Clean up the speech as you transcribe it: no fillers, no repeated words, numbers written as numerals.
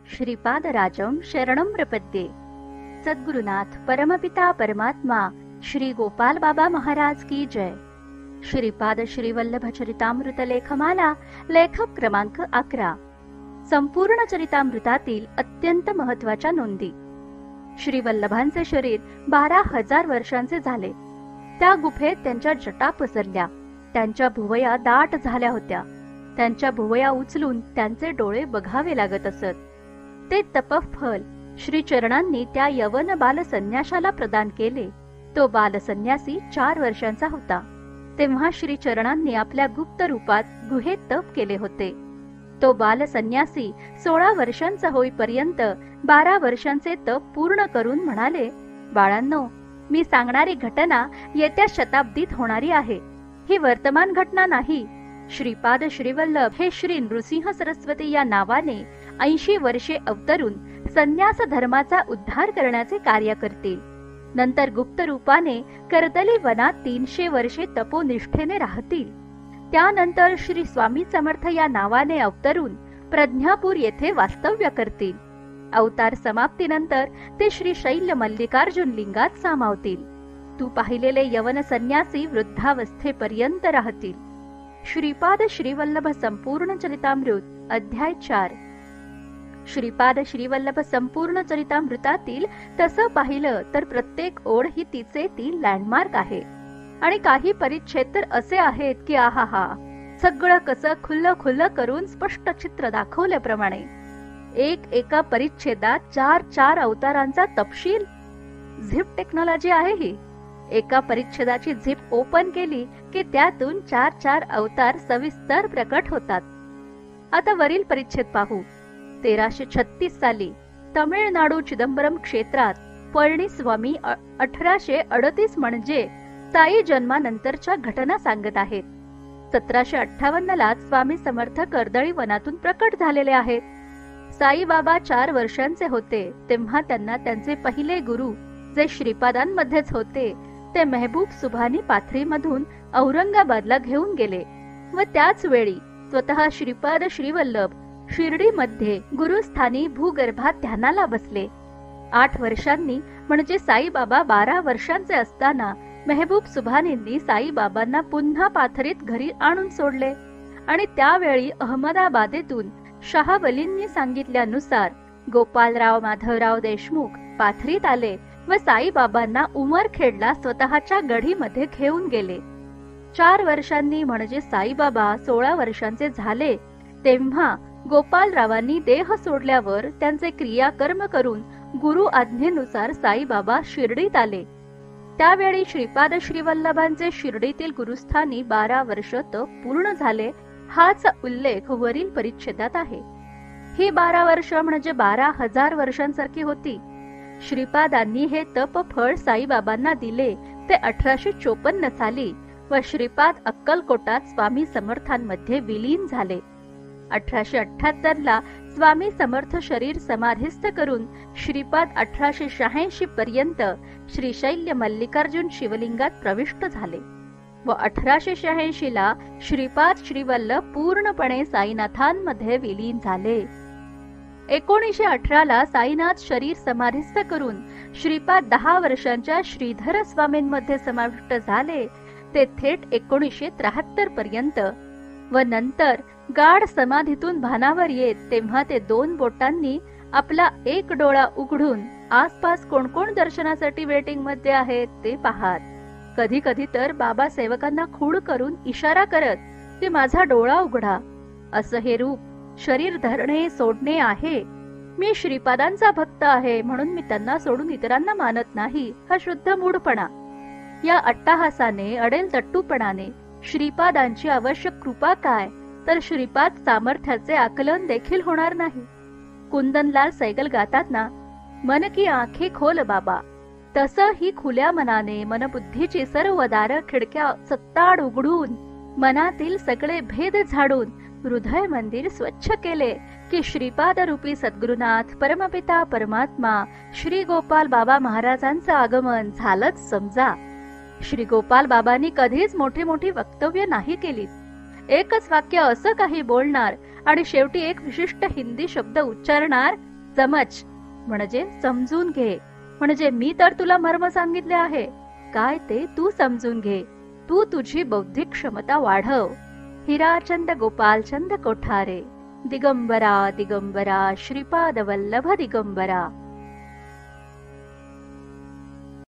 श्रीपादराजं शरणं प्रपद्ये। सद्गुरुनाथ परमपिता परमात्मा श्री गोपाल बाबा महाराज की जय। श्रीपाद श्रीवल्लभ चरितामृत लेखमाला लेखक क्रमांक 11। संपूर्ण चरितामृतातील अत्यंत महत्वाच्या नोंदी। श्रीवल्लभांचे शरीर 12,000 वर्षांचे झाले। त्या गुफेत त्यांच्या जटा पसरल्या, त्यांच्या भुवया दाट झाल्या होत्या। त्यांच्या भुवया उचलून त्यांचे डोळे बघावे लागत असत। ते तपफल श्री चरणांनी त्या यवन बाल संन्याशाला प्रदान केले। तो बाल संन्यासी 4 वर्षांचा होता। तेव्हा श्री चरणांनी आपल्या गुप्त रूपात गुहेत तप केले होते। तो बाल संन्यासी 16 वर्षांचा होईपर्यंत 12 वर्षांचे तप पूर्ण करून म्हणाले, बाळांनो, मी सांगणारी घटना येत्या शताब्दीत होणारी आहे। ही वर्तमान घटना नाही। श्रीपाद श्रीवल्लभ हे श्री नृसिंह सरस्वती या नावाने 80 वर्षे अवतरून संन्यास धर्माचा उद्धार करण्याचे कार्य करतील। नंतर गुप्त रूपाने कर्दली वनात 300 वर्षे तपोनिष्ठेने राहतील। त्यानंतर श्री स्वामी समर्थ या नावाने अवतरून प्रज्ञापूर येथे वास्तव्य करतील। अवतार समाप्तीनंतर ते श्री शैल्य मल्लिकार्जुन लिंगात सामावतील। तू पाहिलेले यवन संन्यासी वृद्धावस्थेपर्यंत राहतील। श्रीपाद श्रीवल्लभ संपूर्ण चरितामृत अध्याय 4। श्रीपाद श्रीवल्लभ संपूर्ण चरितामृतातील तसं पाहिलं तर प्रत्येक ओढ ही तिचे 3 लँडमार्क आहे आणि काही परिच्छेद तर असे आहेत की आहा, सगळं कसं खुल्लं करून स्पष्ट चित्र दाखवल्याप्रमाणे एका परिच्छेदात 4 अवतारांचा तपशील। झिप टेक्नॉलॉजी आहे ही। एका परिच्छेदाची झिप ओपन केली की त्यातून 4 अवतार सविस्तर प्रकट होतात। आता वरील परिच्छेद पाहू। 1336 साली तमिळनाडू चिदंबरम क्षेत्रात पळणीस्वामी 1838 म्हणजे साई जन्मानंतरच्या घटना सांगत आहेत। 1758 ला स्वामी समर्थ कर्दळी वनातून प्रकट झालेले आहेत। साईबाबा 4 वर्षांचे होते तेव्हा त्यांना त्यांचे पहिले गुरु जे श्रीपादांमध्येच होते ते मेहबूब सुभानी पाथरीमधून औरंगाबादला घेऊन गेले व त्याच वेळी स्वतः श्रीपाद श्रीवल्लभ शिर्डीमध्ये गुरुस्थानी भूगर्भात ध्यानाला बसले। 8 वर्षांनी म्हणजे साईबाबा 12 वर्षांचे असताना मेहबूब सुभानींनी साईबाबांना पुन्हा पाथरीत घरी आणून सोडले आणि त्यावेळी अहमदाबादेतून शाहवलींनी सांगितल्यानुसार गोपालराव माधवराव देशमुख पाथरीत आले व साईबाबांना उमरखेडला स्वतःच्या गढीमध्ये घेऊन गेले। 4 वर्षांनी म्हणजे साईबाबा 16 वर्षांचे झाले तेव्हा गोपालरावांनी देह सोडल्यावर त्यांचे क्रियाकर्म करून गुरु आज्ञेनुसार साईबाबा शिर्डीत आले। त्यावेळी श्रीपाद श्रीवल्लभांचे शिर्डीतील गुरुस्थानी 12 वर्ष तप पूर्ण झाले। हाच उल्लेख वरील परिच्छेदात आहे। ही 12 वर्ष म्हणजे 12,000 वर्षांसारखी होती। श्रीपादांनी हे तप फळ साईबाबांना दिले ते 1854 साली व श्रीपाद अक्कलकोटात स्वामी समर्थांमध्ये विलीन झाले। 1878 ला स्वामी समर्थ शरीर समाधिस्थ करून श्रीपाद 1886 पर्यंत श्री शैल्य मल्लिकार्जुन शिवलिंगात प्रविष्ट झाले व 1886 ला श्रीपाद श्रीवल्लभ पूर्णपणे साईनाथांमध्ये विलीन झाले। 1918 ला साईनाथ शरीर समाधिस्थ करून श्रीपाद 10 वर्षांच्या श्रीधर स्वामींमध्ये समाविष्ट झाले ते थेट 1973 पर्यंत व नंतर गाढ समाधीतून भानावर येत तेव्हा ते 2 बोटांनी आपला एक डोळा उघडून आसपास कोण कोण दर्शनासाठी वेटिंग मध्ये आहेत ते पाहत। कधी कधी तर बाबा सेवकांना खूण करून इशारा करत की माझा डोळा उघडा। असं हे रूप शरीर धरणे सोडणे आहे। मी श्रीपादांचा भक्त आहे म्हणून मी त्यांना सोडून इतरांना मानत नाही, हा शुद्ध मूढपणा। या अट्टाहासाने अडेल तट्टूपणाने श्रीपादांची आवश्यक कृपा काय तर श्रीपाद सामर्थ्याचे आकलन देखील होणार नाही। कुंदनलाल सैगल गातात ना, मन की आंखें खोल बाबा, तसं ही खुल्या मनाने मनबुद्धीची सर्व दार खिडक्या सत्ताड उघडून मनातील सगळे भेद झाडून हृदय मंदिर स्वच्छ केले की श्रीपाद रूपी सद्गुरुनाथ परमपिता परमात्मा श्री गोपाल बाबा महाराजांचं आगमन झालंच समजा। श्री गोपाल बाबांनी कधीच मोठी वक्तव्य नाही केली। एकच वाक्य असं काही बोलणार आणि शेवटी एक विशिष्ट हिंदी शब्द उच्चारणार समज म्हणजे समजून घे, म्हणजे मी तर तुला मर्म सांगितले आहे, काय ते तू समजून घे. तू तुझी बौद्धिक क्षमता वाढव. हिराचंद गोपालचंद कोठारे. दिगंबरा दिगंबरा श्रीपाद वल्लभ दिगंबरा.